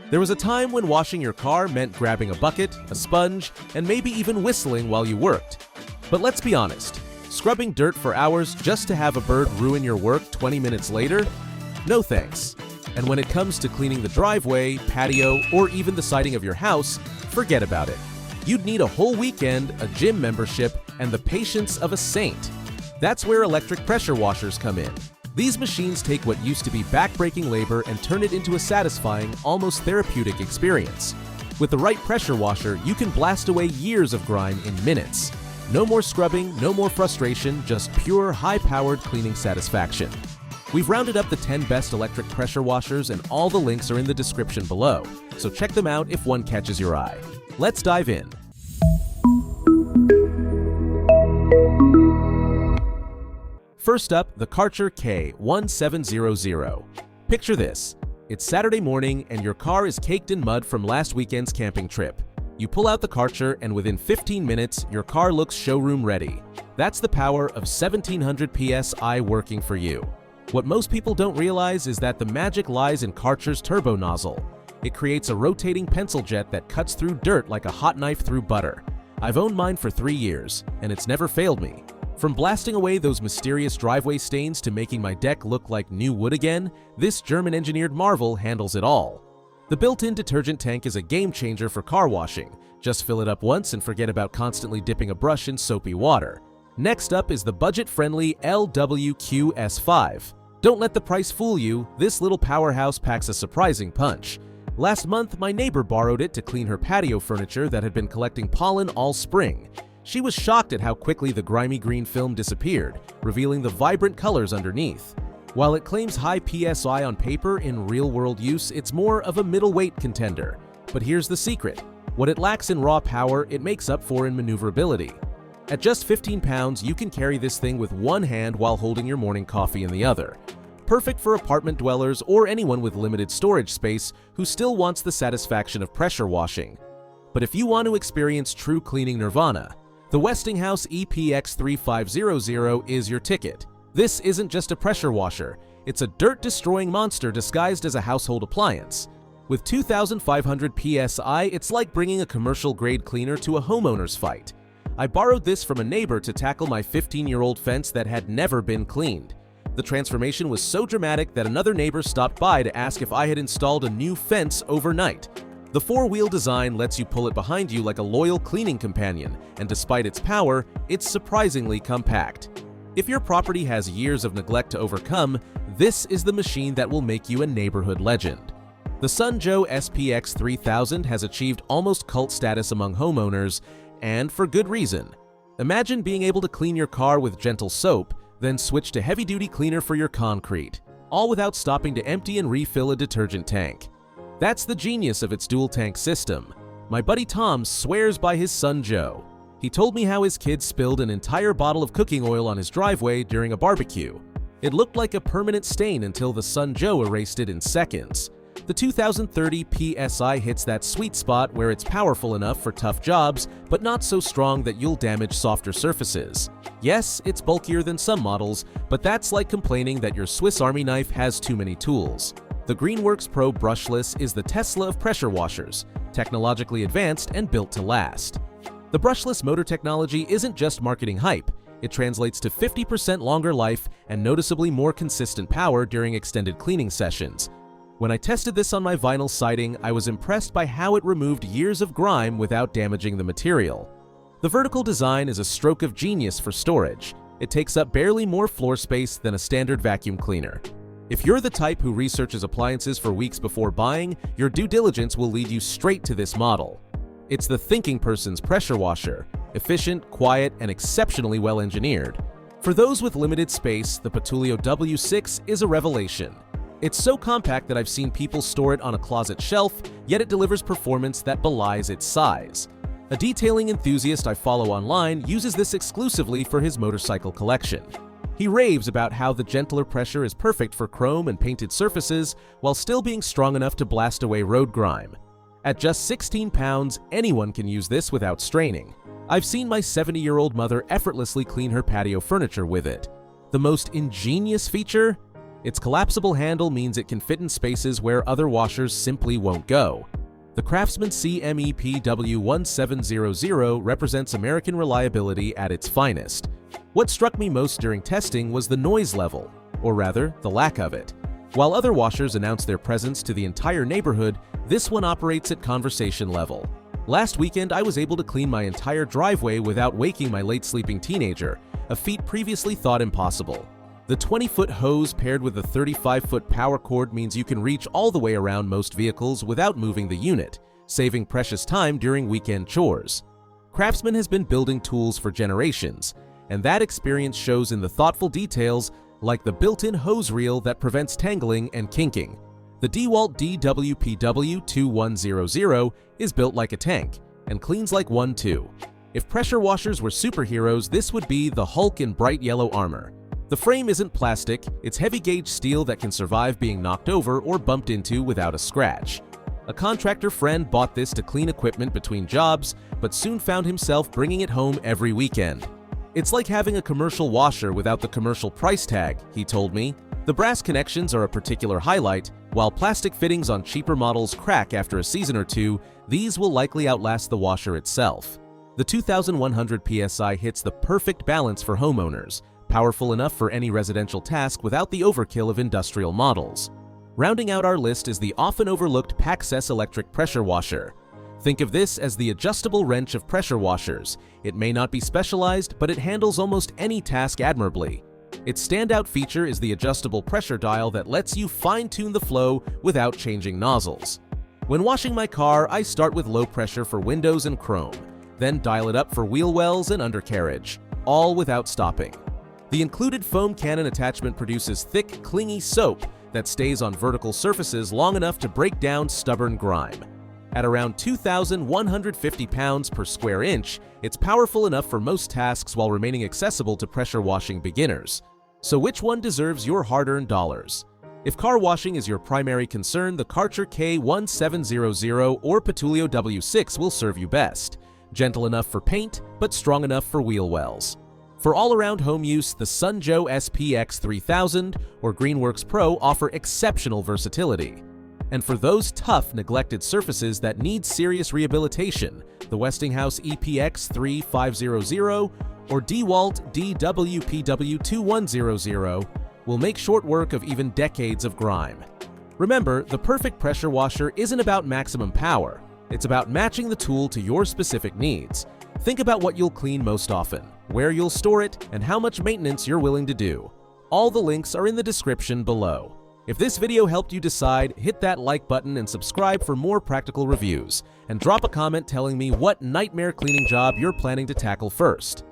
There was a time when washing your car meant grabbing a bucket, a sponge, and maybe even whistling while you worked. But let's be honest, scrubbing dirt for hours just to have a bird ruin your work 20 minutes later? No thanks. And when it comes to cleaning the driveway, patio, or even the siding of your house, forget about it. You'd need a whole weekend, a gym membership, and the patience of a saint. That's where electric pressure washers come in. These machines take what used to be back-breaking labor and turn it into a satisfying, almost therapeutic experience. With the right pressure washer, you can blast away years of grime in minutes. No more scrubbing, no more frustration, just pure, high-powered cleaning satisfaction. We've rounded up the 10 best electric pressure washers, and all the links are in the description below, so check them out if one catches your eye. Let's dive in. First up, the Karcher K1700. Picture this. It's Saturday morning and your car is caked in mud from last weekend's camping trip. You pull out the Karcher and within 15 minutes, your car looks showroom ready. That's the power of 1700 PSI working for you. What most people don't realize is that the magic lies in Karcher's turbo nozzle. It creates a rotating pencil jet that cuts through dirt like a hot knife through butter. I've owned mine for 3 years, and it's never failed me. From blasting away those mysterious driveway stains to making my deck look like new wood again, this German-engineered marvel handles it all. The built-in detergent tank is a game-changer for car washing. Just fill it up once and forget about constantly dipping a brush in soapy water. Next up is the budget-friendly LWQ S5. Don't let the price fool you, this little powerhouse packs a surprising punch. Last month, my neighbor borrowed it to clean her patio furniture that had been collecting pollen all spring. She was shocked at how quickly the grimy green film disappeared, revealing the vibrant colors underneath. While it claims high PSI on paper, in real-world use, it's more of a middleweight contender. But here's the secret. What it lacks in raw power, it makes up for in maneuverability. At just 15 pounds, you can carry this thing with one hand while holding your morning coffee in the other. Perfect for apartment dwellers or anyone with limited storage space who still wants the satisfaction of pressure washing. But if you want to experience true cleaning nirvana, the Westinghouse SPX3000 is your ticket. This isn't just a pressure washer, it's a dirt-destroying monster disguised as a household appliance. With 2,500 PSI, it's like bringing a commercial-grade cleaner to a homeowner's fight. I borrowed this from a neighbor to tackle my 15-year-old fence that had never been cleaned. The transformation was so dramatic that another neighbor stopped by to ask if I had installed a new fence overnight. The four-wheel design lets you pull it behind you like a loyal cleaning companion, and despite its power, it's surprisingly compact. If your property has years of neglect to overcome, this is the machine that will make you a neighborhood legend. The Joe SPX3000 has achieved almost cult status among homeowners, and for good reason. Imagine being able to clean your car with gentle soap, then switch to heavy-duty cleaner for your concrete, all without stopping to empty and refill a detergent tank. That's the genius of its dual-tank system. My buddy Tom swears by his son Joe. He told me how his kid spilled an entire bottle of cooking oil on his driveway during a barbecue. It looked like a permanent stain until the son Joe erased it in seconds. The 2030 PSI hits that sweet spot where it's powerful enough for tough jobs, but not so strong that you'll damage softer surfaces. Yes, it's bulkier than some models, but that's like complaining that your Swiss Army knife has too many tools. The Greenworks Pro brushless is the Tesla of pressure washers, technologically advanced and built to last. The brushless motor technology isn't just marketing hype, it translates to 50% longer life and noticeably more consistent power during extended cleaning sessions. When I tested this on my vinyl siding, I was impressed by how it removed years of grime without damaging the material. The vertical design is a stroke of genius for storage. It takes up barely more floor space than a standard vacuum cleaner. If you're the type who researches appliances for weeks before buying, your due diligence will lead you straight to this model. It's the thinking person's pressure washer, efficient, quiet, and exceptionally well engineered. For those with limited space, the Patoolio W6 is a revelation. It's so compact that I've seen people store it on a closet shelf, yet it delivers performance that belies its size. A detailing enthusiast I follow online uses this exclusively for his motorcycle collection. He raves about how the gentler pressure is perfect for chrome and painted surfaces while still being strong enough to blast away road grime. At just 16 pounds, anyone can use this without straining. I've seen my 70-year-old mother effortlessly clean her patio furniture with it. The most ingenious feature? Its collapsible handle means it can fit in spaces where other washers simply won't go. The Craftsman CMEPW1700 represents American reliability at its finest. What struck me most during testing was the noise level, or rather, the lack of it. While other washers announce their presence to the entire neighborhood, this one operates at conversation level. Last weekend, I was able to clean my entire driveway without waking my late-sleeping teenager, a feat previously thought impossible. The 20-foot hose paired with a 35-foot power cord means you can reach all the way around most vehicles without moving the unit, saving precious time during weekend chores. Craftsman has been building tools for generations, and that experience shows in the thoughtful details like the built-in hose reel that prevents tangling and kinking. The DeWalt DWPW2100 is built like a tank and cleans like one too. If pressure washers were superheroes, this would be the Hulk in bright yellow armor. The frame isn't plastic, it's heavy-gauge steel that can survive being knocked over or bumped into without a scratch. A contractor friend bought this to clean equipment between jobs, but soon found himself bringing it home every weekend. It's like having a commercial washer without the commercial price tag, he told me. The brass connections are a particular highlight. While plastic fittings on cheaper models crack after a season or two, these will likely outlast the washer itself. The 2100 PSI hits the perfect balance for homeowners, powerful enough for any residential task without the overkill of industrial models. Rounding out our list is the often overlooked Packset electric pressure washer. Think of this as the adjustable wrench of pressure washers. It may not be specialized, but it handles almost any task admirably. Its standout feature is the adjustable pressure dial that lets you fine-tune the flow without changing nozzles. When washing my car, I start with low pressure for windows and chrome, then dial it up for wheel wells and undercarriage, all without stopping. The included foam cannon attachment produces thick, clingy soap that stays on vertical surfaces long enough to break down stubborn grime. At around 2,150 pounds per square inch, it's powerful enough for most tasks while remaining accessible to pressure washing beginners. So which one deserves your hard-earned dollars? If car washing is your primary concern, the Karcher K1700 or Patoolio W6 will serve you best. Gentle enough for paint, but strong enough for wheel wells. For all-around home use, the Joe SPX3000 or Greenworks Pro offer exceptional versatility. And for those tough, neglected surfaces that need serious rehabilitation, the Westinghouse EPX3500 or DeWalt DWPW2100 will make short work of even decades of grime. Remember, the perfect pressure washer isn't about maximum power. It's about matching the tool to your specific needs. Think about what you'll clean most often, where you'll store it, and how much maintenance you're willing to do. All the links are in the description below. If this video helped you decide, hit that like button and subscribe for more practical reviews. And drop a comment telling me what nightmare cleaning job you're planning to tackle first.